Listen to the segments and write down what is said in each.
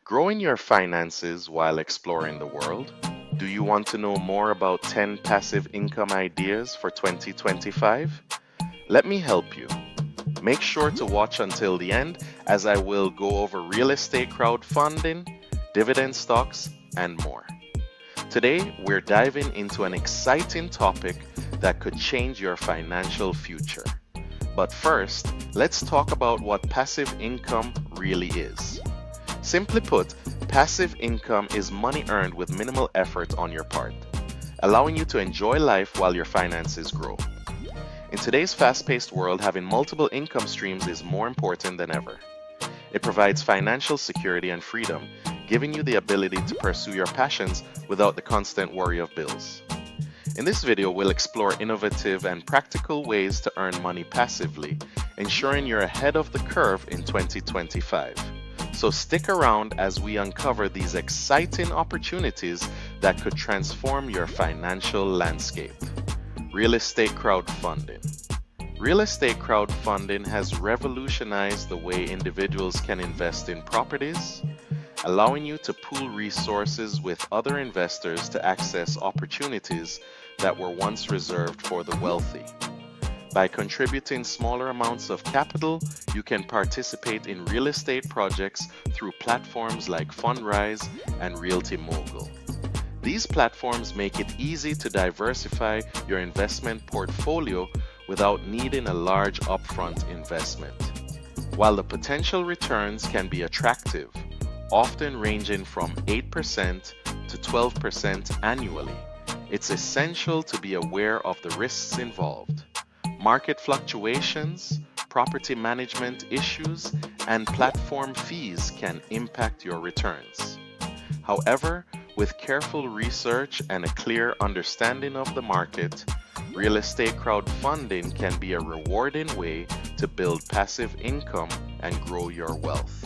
Growing your finances while exploring the world? Do you want to know more about 10 passive income ideas for 2025? Let me help you. Make sure to watch until the end as I will go over real estate crowdfunding, dividend stocks, and more. Today, we're diving into an exciting topic that could change your financial future. But first, let's talk about what passive income really is. Simply put, passive income is money earned with minimal effort on your part, allowing you to enjoy life while your finances grow. In today's fast-paced world, having multiple income streams is more important than ever. It provides financial security and freedom, giving you the ability to pursue your passions without the constant worry of bills. In this video, we'll explore innovative and practical ways to earn money passively, ensuring you're ahead of the curve in 2025. So stick around as we uncover these exciting opportunities that could transform your financial landscape. Real estate crowdfunding. Real estate crowdfunding has revolutionized the way individuals can invest in properties, allowing you to pool resources with other investors to access opportunities that were once reserved for the wealthy. By contributing smaller amounts of capital, you can participate in real estate projects through platforms like Fundrise and Realty Mogul. These platforms make it easy to diversify your investment portfolio without needing a large upfront investment. While the potential returns can be attractive, often ranging from 8% to 12% annually, it's essential to be aware of the risks involved. Market fluctuations, property management issues, and platform fees can impact your returns. However, with careful research and a clear understanding of the market, real estate crowdfunding can be a rewarding way to build passive income and grow your wealth.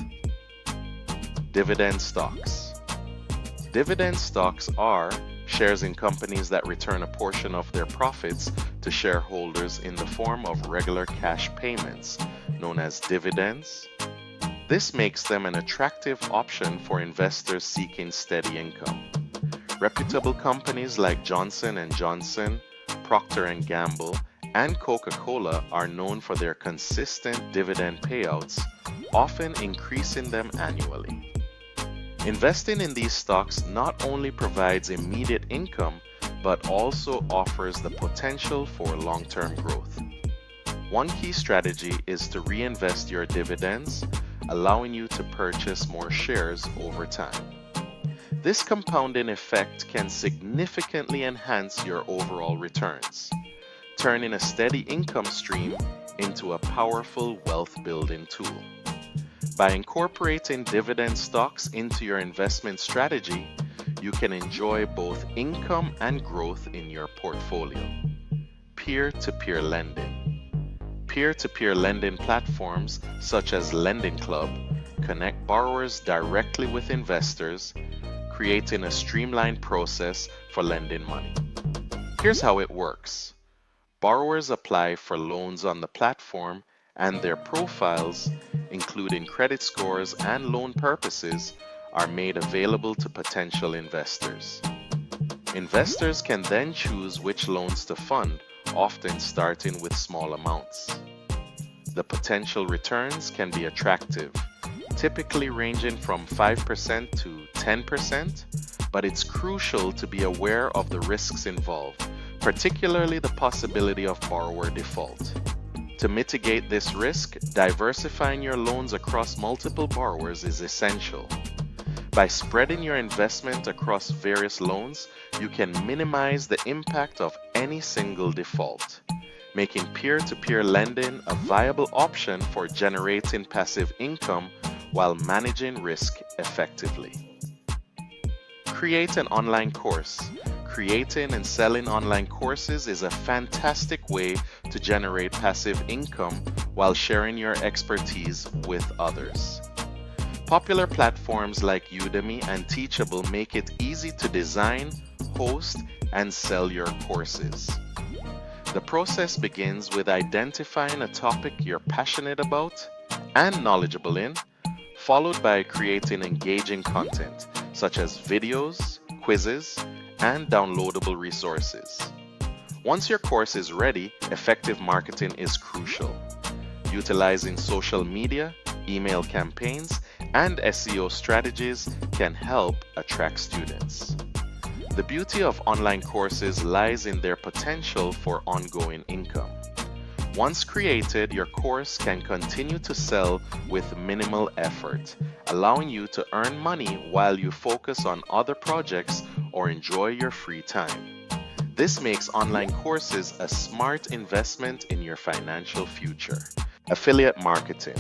Dividend stocks. Dividend stocks are shares in companies that return a portion of their profits to shareholders in the form of regular cash payments, known as dividends. This makes them an attractive option for investors seeking steady income. Reputable companies like Johnson & Johnson, Procter & Gamble, and Coca-Cola are known for their consistent dividend payouts, often increasing them annually. Investing in these stocks not only provides immediate income, but also offers the potential for long-term growth. One key strategy is to reinvest your dividends, allowing you to purchase more shares over time. This compounding effect can significantly enhance your overall returns, turning a steady income stream into a powerful wealth-building tool. By incorporating dividend stocks into your investment strategy, you can enjoy both income and growth in your portfolio. Peer-to-peer lending. Peer-to-peer lending platforms such as Lending Club connect borrowers directly with investors, creating a streamlined process for lending money. Here's how it works. Borrowers apply for loans on the platform, and their profiles, including credit scores and loan purposes, are made available to potential investors. Investors can then choose which loans to fund, often starting with small amounts. The potential returns can be attractive, typically ranging from 5% to 10%, but it's crucial to be aware of the risks involved, particularly the possibility of borrower default. To mitigate this risk, diversifying your loans across multiple borrowers is essential. By spreading your investment across various loans, you can minimize the impact of any single default, making peer-to-peer lending a viable option for generating passive income while managing risk effectively. Create an online course. Creating and selling online courses is a fantastic way to generate passive income while sharing your expertise with others. Popular platforms like Udemy and Teachable make it easy to design, host, and sell your courses. The process begins with identifying a topic you're passionate about and knowledgeable in, followed by creating engaging content such as videos, quizzes, and downloadable resources. Once your course is ready, effective marketing is crucial. Utilizing social media, email campaigns, and SEO strategies can help attract students. The beauty of online courses lies in their potential for ongoing income. Once created, your course can continue to sell with minimal effort, allowing you to earn money while you focus on other projects or enjoy your free time. This makes online courses a smart investment in your financial future. Affiliate marketing.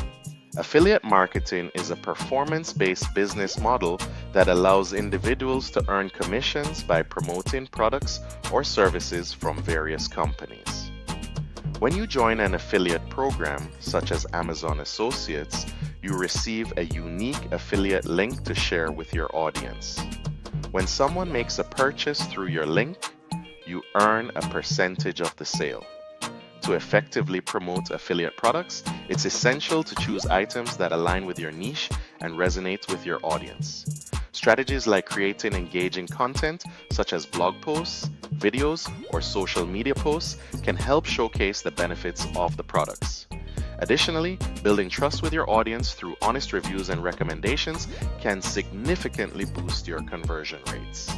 Affiliate marketing is a performance-based business model that allows individuals to earn commissions by promoting products or services from various companies. When you join an affiliate program, such as Amazon Associates, you receive a unique affiliate link to share with your audience. When someone makes a purchase through your link, you earn a percentage of the sale. To effectively promote affiliate products, it's essential to choose items that align with your niche and resonate with your audience. Strategies like creating engaging content, such as blog posts, videos, or social media posts, can help showcase the benefits of the products. Additionally, building trust with your audience through honest reviews and recommendations can significantly boost your conversion rates.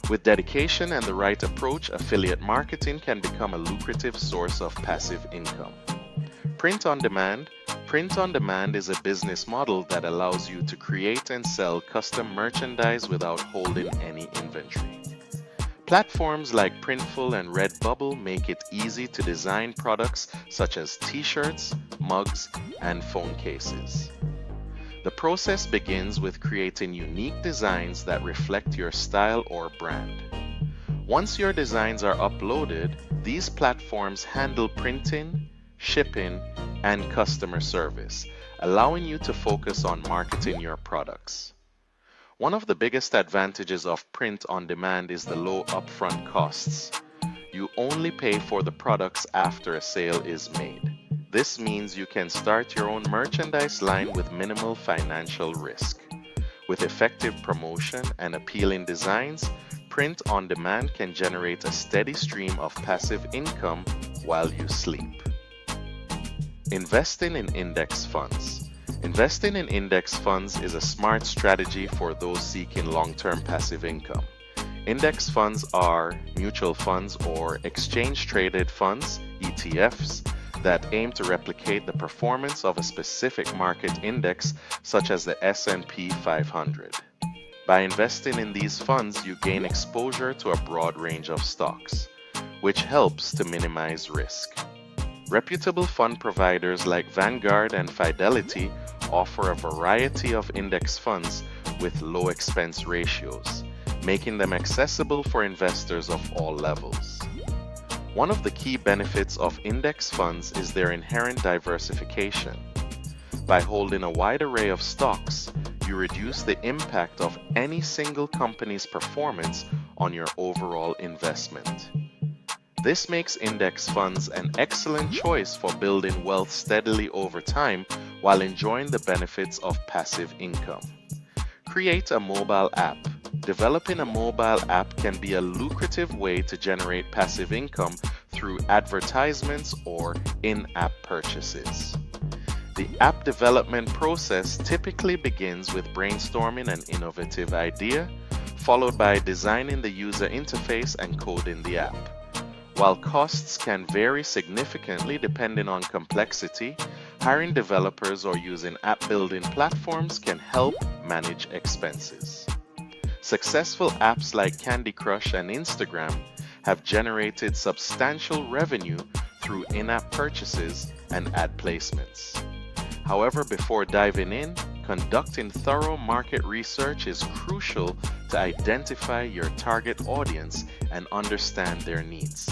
With dedication and the right approach, affiliate marketing can become a lucrative source of passive income. Print on demand. Print on demand is a business model that allows you to create and sell custom merchandise without holding any inventory. Platforms like Printful and Redbubble make it easy to design products such as t-shirts, mugs, and phone cases. The process begins with creating unique designs that reflect your style or brand. Once your designs are uploaded, these platforms handle printing, shipping, and customer service, allowing you to focus on marketing your products. One of the biggest advantages of print on demand is the low upfront costs. You only pay for the products after a sale is made. This means you can start your own merchandise line with minimal financial risk. With effective promotion and appealing designs, print on demand can generate a steady stream of passive income while you sleep. Investing in index funds. Investing in index funds is a smart strategy for those seeking long-term passive income. Index funds are mutual funds or exchange-traded funds, ETFs, that aim to replicate the performance of a specific market index such as the S&P 500. By investing in these funds, you gain exposure to a broad range of stocks, which helps to minimize risk. Reputable fund providers like Vanguard and Fidelity offer a variety of index funds with low expense ratios, making them accessible for investors of all levels. One of the key benefits of index funds is their inherent diversification. By holding a wide array of stocks, you reduce the impact of any single company's performance on your overall investment. This makes index funds an excellent choice for building wealth steadily over time while enjoying the benefits of passive income. Create a mobile app. Developing a mobile app can be a lucrative way to generate passive income through advertisements or in-app purchases. The app development process typically begins with brainstorming an innovative idea, followed by designing the user interface and coding the app. While costs can vary significantly depending on complexity, hiring developers or using app building platforms can help manage expenses. Successful apps like Candy Crush and Instagram have generated substantial revenue through in-app purchases and ad placements. However, before diving in, conducting thorough market research is crucial to identify your target audience and understand their needs.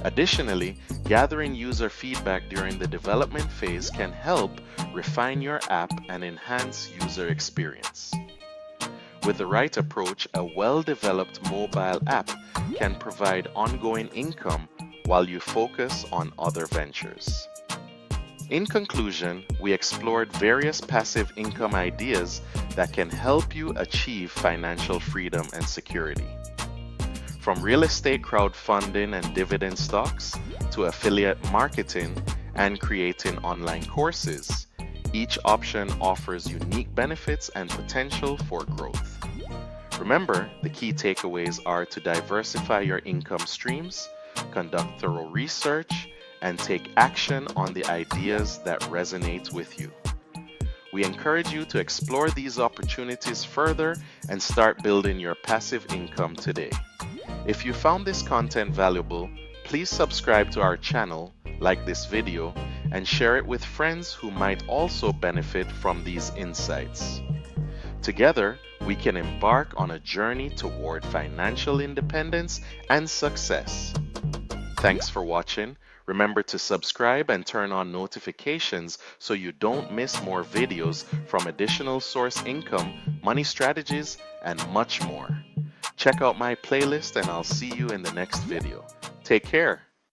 Additionally, gathering user feedback during the development phase can help refine your app and enhance user experience. With the right approach, a well-developed mobile app can provide ongoing income while you focus on other ventures. In conclusion, we explored various passive income ideas that can help you achieve financial freedom and security. From real estate crowdfunding and dividend stocks to affiliate marketing and creating online courses, each option offers unique benefits and potential for growth. Remember, the key takeaways are to diversify your income streams, conduct thorough research, and take action on the ideas that resonate with you. We encourage you to explore these opportunities further and start building your passive income today. If you found this content valuable, please subscribe to our channel, like this video, and share it with friends who might also benefit from these insights. Together, we can embark on a journey toward financial independence and success. Thanks for watching. Remember to subscribe and turn on notifications so you don't miss more videos from additional source income, money strategies, and much more. Check out my playlist and I'll see you in the next video. Take care.